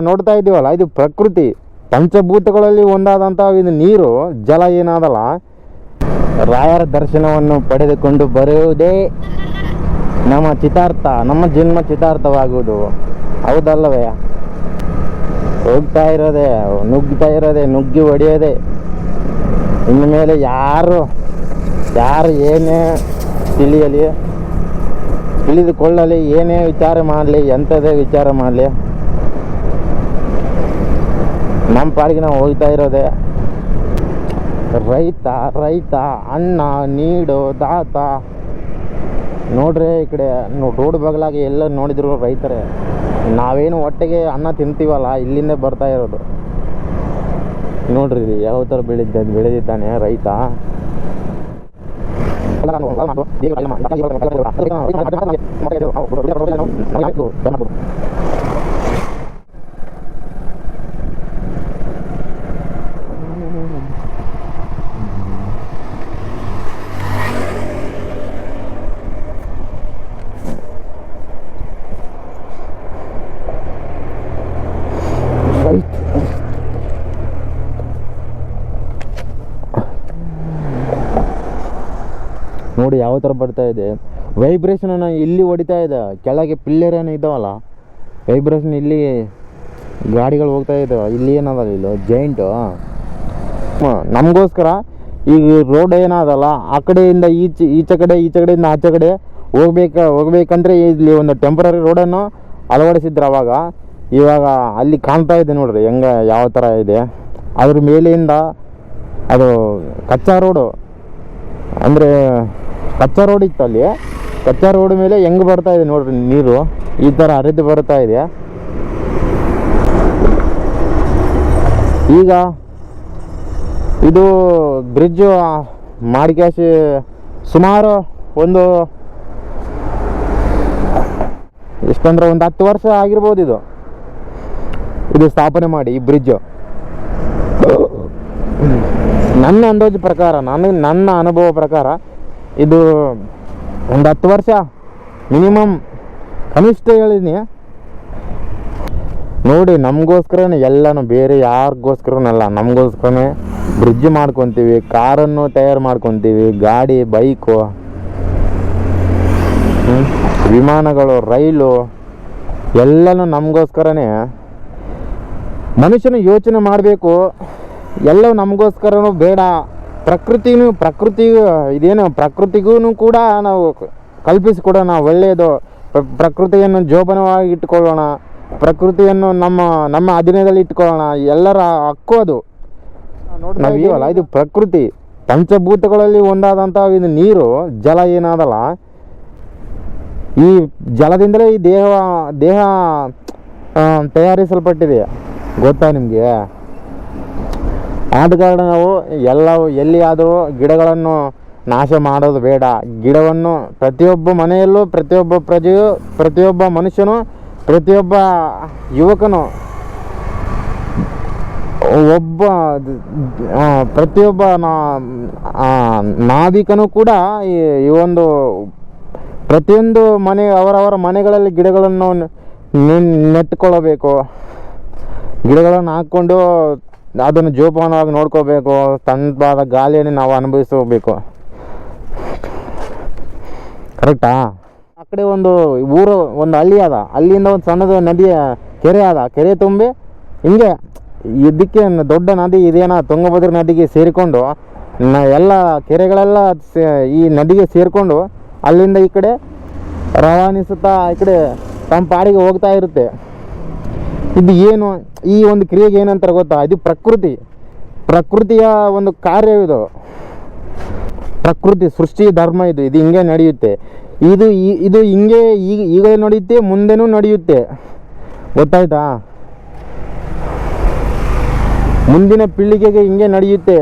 ನೋಡ್ತಾ ಇದ್ದೀವಲ್ಲ, ಇದು ಪ್ರಕೃತಿ ಪಂಚಭೂತಗಳಲ್ಲಿ ಒಂದಾದಂಥ ಇದು ನೀರು ಜಲ ಏನಾದಲ್ಲ, ರಾಯರ ದರ್ಶನವನ್ನು ಪಡೆದುಕೊಂಡು ಬರುವುದೇ ನಮ್ಮ ಚಿತಾರ್ಥ, ನಮ್ಮ ಜನ್ಮ ಚಿತಾರ್ಥವಾಗುವುದು. ಹೌದಲ್ಲವೇ? ಹೋಗ್ತಾ ಇರೋದೆ, ನುಗ್ತಾ ಇರೋದೆ, ನುಗ್ಗಿ ಹೊಡೆಯೋದೆ. ಇನ್ನು ಮೇಲೆ ಯಾರು ಏನೇ ತಿಳಿದುಕೊಳ್ಳಲಿ, ಏನೇ ವಿಚಾರ ಮಾಡಲಿ, ಎಂಥದೇ ವಿಚಾರ ಮಾಡಲಿ, ನಮ್ಮ ಪಾಡಿಗೆ ನಾವು ಹೋಗ್ತಾ ಇರೋದೆ. ರೈತ ಅನ್ನ ನೀಡು ದಾತ. ನೋಡ್ರಿ ಈ ಕಡೆ ರೋಡ್ ಬಗಲಾಗಿ ಎಲ್ಲ ನೋಡಿದ್ರು ರೈತರೇ. ನಾವೇನು ಹೊಟ್ಟೆಗೆ ಅನ್ನ ತಿಂತೀವಲ್ಲ, ಇಲ್ಲಿಂದ ಬರ್ತಾ ಇರೋದು. ನೋಡ್ರಿ ಯಾವ ಥರ ಬೆಳೆದಿದ್ದಾನೆ ರೈತ. ನೋಡಿ ಯಾವ ಥರ ಬರ್ತಾ ಇದೆ. ವೈಬ್ರೇಷನ್ ಇಲ್ಲಿ ಹೊಡಿತಾ ಇದೆ. ಕೆಳಗೆ ಪಿಲ್ಲರ್ ಏನೋ ಇದ್ದಾವಲ್ಲ, ವೈಬ್ರೇಷನ್ ಇಲ್ಲಿ ಗಾಡಿಗಳು ಹೋಗ್ತಾ ಇದ್ದಾವೆ. ಇಲ್ಲಿ ಏನದಲ್ಲ, ಇಲ್ಲ ಜೈಂಟು ನಮಗೋಸ್ಕರ ಈಗ ರೋಡ್ ಏನಾದಲ್ಲ, ಆ ಕಡೆಯಿಂದ ಈಚೆ ಕಡೆಯಿಂದ ಆಚೆ ಕಡೆ ಹೋಗ್ಬೇಕಂದ್ರೆ ಇಲ್ಲಿ ಒಂದು ಟೆಂಪರರಿ ರೋಡನ್ನು ಅಳವಡಿಸಿದ್ರು ಅವಾಗ. ಇವಾಗ ಅಲ್ಲಿ ಕಾಣ್ತಾ ಇದೆ ನೋಡ್ರಿ ಹೆಂಗೆ ಯಾವ ಥರ ಇದೆ. ಅದ್ರ ಮೇಲೆಯಿಂದ ಅದು ಕಚ್ಚಾ ರೋಡು, ಅಂದರೆ ಕಚ್ಚಾ ರೋಡ್ ಇತ್ತು ಅಲ್ಲಿ. ಕಚ್ಚಾ ರೋಡ್ ಮೇಲೆ ಹೆಂಗೆ ಬರ್ತಾ ಇದೆ ನೋಡ್ರಿ ನೀರು, ಈ ಥರ ಹರಿದು ಬರ್ತಾ ಇದೆ. ಈಗ ಇದು ಬ್ರಿಡ್ಜು ಮಾಡಿಕ್ಯಾಸಿ ಸುಮಾರು ಒಂದು ಎಷ್ಟಂದ್ರೆ ಒಂದು 10 ವರ್ಷ ಆಗಿರ್ಬೋದು ಇದು ಸ್ಥಾಪನೆ ಮಾಡಿ, ಈ ಬ್ರಿಡ್ಜು. ನನ್ನ ಅಂದಾಜು ಪ್ರಕಾರ, ನನ್ನ ಅನುಭವ ಪ್ರಕಾರ ಇದು ಒಂದು 10 ವರ್ಷ ಮಿನಿಮಮ್ ಕನಿಷ್ಠ ಹೇಳಿದ್ದೀನಿ. ನೋಡಿ ನಮಗೋಸ್ಕರನೇ ಎಲ್ಲನೂ, ಬೇರೆ ಯಾರಿಗೋಸ್ಕರನಲ್ಲ, ನಮಗೋಸ್ಕರನೇ ಬ್ರಿಡ್ಜ್ ಮಾಡ್ಕೊತೀವಿ, ಕಾರನ್ನು ತಯಾರು ಮಾಡ್ಕೊತೀವಿ, ಗಾಡಿ, ಬೈಕು, ವಿಮಾನಗಳು, ರೈಲು ಎಲ್ಲನೂ ನಮಗೋಸ್ಕರನೇ. ಮನುಷ್ಯನ ಯೋಚನೆ ಮಾಡಬೇಕು, ಎಲ್ಲವೂ ನಮಗೋಸ್ಕರನೂ ಬೇಡ. ಪ್ರಕೃತಿಗೂ ಕೂಡ ನಾವು ಕಲ್ಪಿಸಿಕೊಡೋಣ ಒಳ್ಳೆಯದು. ಪ್ರಕೃತಿಯನ್ನು ಜೋಪಾನವಾಗಿ ಇಟ್ಕೊಳ್ಳೋಣ, ಪ್ರಕೃತಿಯನ್ನು ನಮ್ಮ ಅಧೀನದಲ್ಲಿ ಇಟ್ಕೊಳ್ಳೋಣ, ಎಲ್ಲರ ಹಕ್ಕು ಅದು. ನಾವೀವಲ್ಲ, ಇದು ಪ್ರಕೃತಿ ಪಂಚಭೂತಗಳಲ್ಲಿ ಒಂದಾದಂಥ ಇದು ನೀರು ಜಲ ಏನಾದಲ್ಲ, ಈ ಜಲದಿಂದಲೇ ಈ ದೇಹ ತಯಾರಿಸಲ್ಪಟ್ಟಿದೆ. ಗೊತ್ತಾ ನಿಮಗೆ? ಆದ ಕಾರಣ ನಾವು ಎಲ್ಲಿಯಾದರೂ ಗಿಡಗಳನ್ನು ನಾಶ ಮಾಡೋದು ಬೇಡ. ಗಿಡವನ್ನು ಪ್ರತಿಯೊಬ್ಬ ಮನೆಯಲ್ಲೂ, ಪ್ರತಿಯೊಬ್ಬ ಪ್ರಜೆಯು, ಪ್ರತಿಯೊಬ್ಬ ಮನುಷ್ಯನು, ಪ್ರತಿಯೊಬ್ಬ ಯುವಕನು, ಪ್ರತಿಯೊಬ್ಬ ನಾವಿಕನು ಕೂಡ ಈ ಒಂದು ಪ್ರತಿಯೊಂದು ಅವರವರ ಮನೆಗಳಲ್ಲಿ ಗಿಡಗಳನ್ನು ನೆಟ್ಟುಕೊಳ್ಳಬೇಕು. ಗಿಡಗಳನ್ನು ಹಾಕ್ಕೊಂಡು ಅದನ್ನು ಜೋಪಾನವಾಗಿ ನೋಡ್ಕೋಬೇಕು. ತಂಪಾದ ಗಾಳಿಯನ್ನು ನಾವು ಅನುಭವಿಸಬೇಕು. ಕರೆಕ್ಟಾ? ಆ ಕಡೆ ಒಂದು ಹಳ್ಳಿ ಅದ, ಅಲ್ಲಿಂದ ಒಂದು ಸಣ್ಣದು ಕೆರೆ ತುಂಬಿ ಹಿಂಗೆ ಇದಕ್ಕೆ ದೊಡ್ಡ ನದಿ ಇದೇನ ತುಂಗಭದ್ರಾ ನದಿಗೆ ಸೇರಿಕೊಂಡು ಎಲ್ಲ ಕೆರೆಗಳೆಲ್ಲ ಈ ನದಿಗೆ ಸೇರಿಕೊಂಡು ಅಲ್ಲಿಂದ ಈ ಕಡೆ ರವಾನಿಸುತ್ತಾ ಈ ಕಡೆ ತಮ್ಮ ಪಾಡಿಗೆ ಹೋಗ್ತಾ ಇರುತ್ತೆ. ಇದು ಏನು, ಈ ಒಂದು ಕ್ರಿಯೆಗೆ ಏನಂತಾರೆ ಗೊತ್ತಾ? ಇದು ಪ್ರಕೃತಿಯ ಒಂದು ಕಾರ್ಯ. ಇದು ಪ್ರಕೃತಿ ಸೃಷ್ಟಿ ಧರ್ಮ. ಇದು ಹಿಂಗೆ ನಡೆಯುತ್ತೆ. ಇದು ಹಿಂಗೆ ಈಗ ನಡೆಯುತ್ತೆ, ಮುಂದೆನೂ ನಡೆಯುತ್ತೆ. ಗೊತ್ತಾಯ್ತಾ? ಮುಂದಿನ ಪೀಳಿಗೆಗೆ ಹಿಂಗೆ ನಡೆಯುತ್ತೆ.